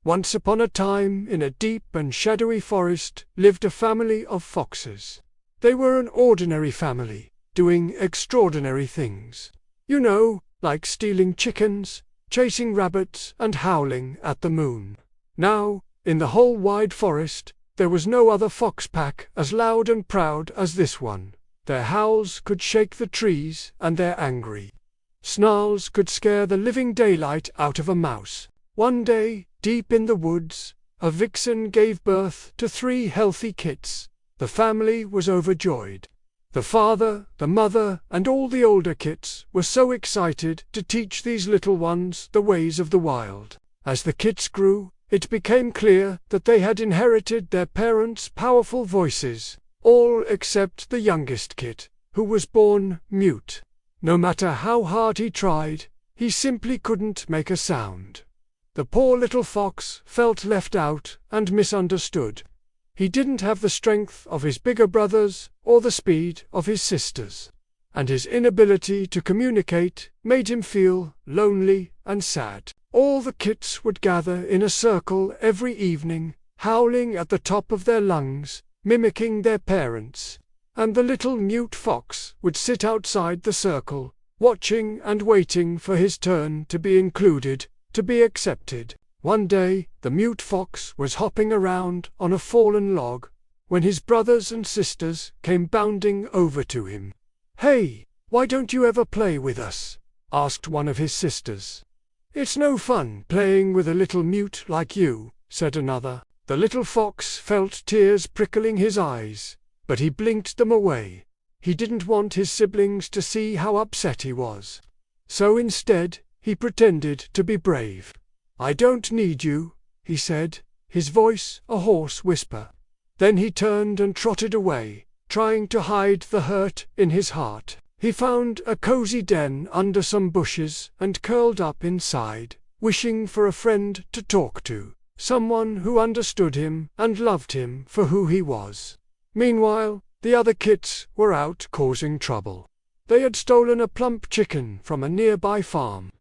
Once upon a time, in a deep and shadowy forest, lived a family of foxes. They were an ordinary family, doing extraordinary things. You know, like stealing chickens, chasing rabbits, and howling at the moon. Now, in the whole wide forest, there was no other fox pack as loud and proud as this one. Their howls could shake the trees, and their angry snarls could scare the living daylight out of a mouse. One day, deep in the woods, a vixen gave birth to 3 healthy kits. The family was overjoyed. The father, the mother, and all the older kits were so excited to teach these little ones the ways of the wild. As the kits grew, it became clear that they had inherited their parents' powerful voices, all except the youngest kit, who was born mute. No matter how hard he tried, he simply couldn't make a sound. The poor little fox felt left out and misunderstood. He didn't have the strength of his bigger brothers or the speed of his sisters, and his inability to communicate made him feel lonely and sad. All the kits would gather in a circle every evening, howling at the top of their lungs, mimicking their parents, and the little mute fox would sit outside the circle, watching and waiting for his turn to be included, to be accepted. One day, the mute fox was hopping around on a fallen log, when his brothers and sisters came bounding over to him. "Hey, why don't you ever play with us?" asked one of his sisters. "It's no fun playing with a little mute like you," said another. The little fox felt tears prickling his eyes, but he blinked them away. He didn't want his siblings to see how upset he was. So instead, he pretended to be brave. "I don't need you," he said, his voice a hoarse whisper. Then he turned and trotted away, trying to hide the hurt in his heart. He found a cozy den under some bushes and curled up inside, wishing for a friend to talk to, someone who understood him and loved him for who he was. Meanwhile, the other kits were out causing trouble. They had stolen a plump chicken from a nearby farm,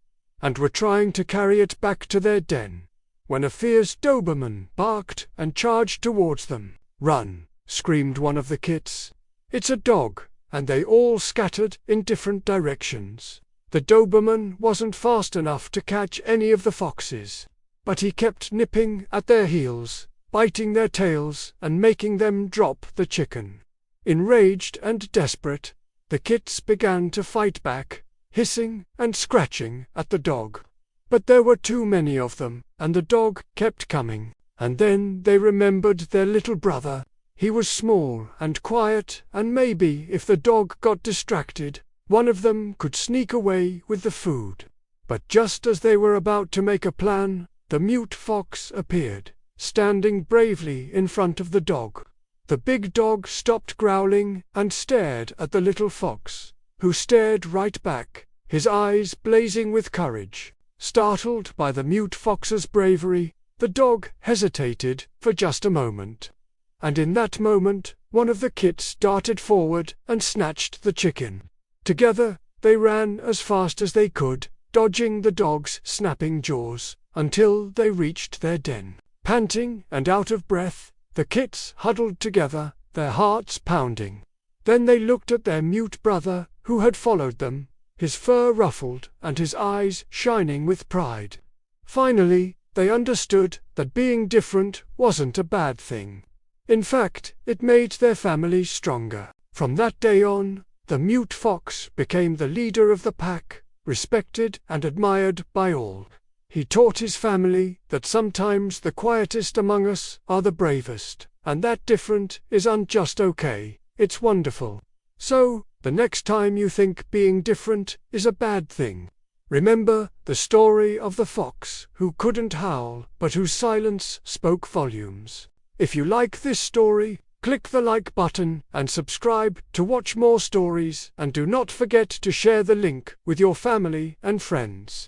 and were trying to carry it back to their den, when a fierce Doberman barked and charged towards them. "Run!" screamed one of the kits. "It's a dog!" And they all scattered in different directions. The Doberman wasn't fast enough to catch any of the foxes, but he kept nipping at their heels, biting their tails, and making them drop the chicken. Enraged and desperate, the kits began to fight back, hissing and scratching at the dog. But there were too many of them, and the dog kept coming. And then they remembered their little brother. He was small and quiet, and maybe if the dog got distracted, one of them could sneak away with the food. But just as they were about to make a plan, the mute fox appeared, standing bravely in front of the dog. The big dog stopped growling and stared at the little fox, who stared right back, his eyes blazing with courage. Startled by the mute fox's bravery, the dog hesitated for just a moment. And in that moment, one of the kits darted forward and snatched the chicken. Together, they ran as fast as they could, dodging the dog's snapping jaws, until they reached their den. Panting and out of breath, the kits huddled together, their hearts pounding. Then they looked at their mute brother, who had followed them, his fur ruffled and his eyes shining with pride. Finally, they understood that being different wasn't a bad thing. In fact, it made their family stronger. From that day on, the mute fox became the leader of the pack, respected and admired by all. He taught his family that sometimes the quietest among us are the bravest, and that different isn't just okay, it's wonderful. So, the next time you think being different is a bad thing, remember the story of the fox who couldn't howl, but whose silence spoke volumes. If you like this story, click the like button and subscribe to watch more stories, and do not forget to share the link with your family and friends.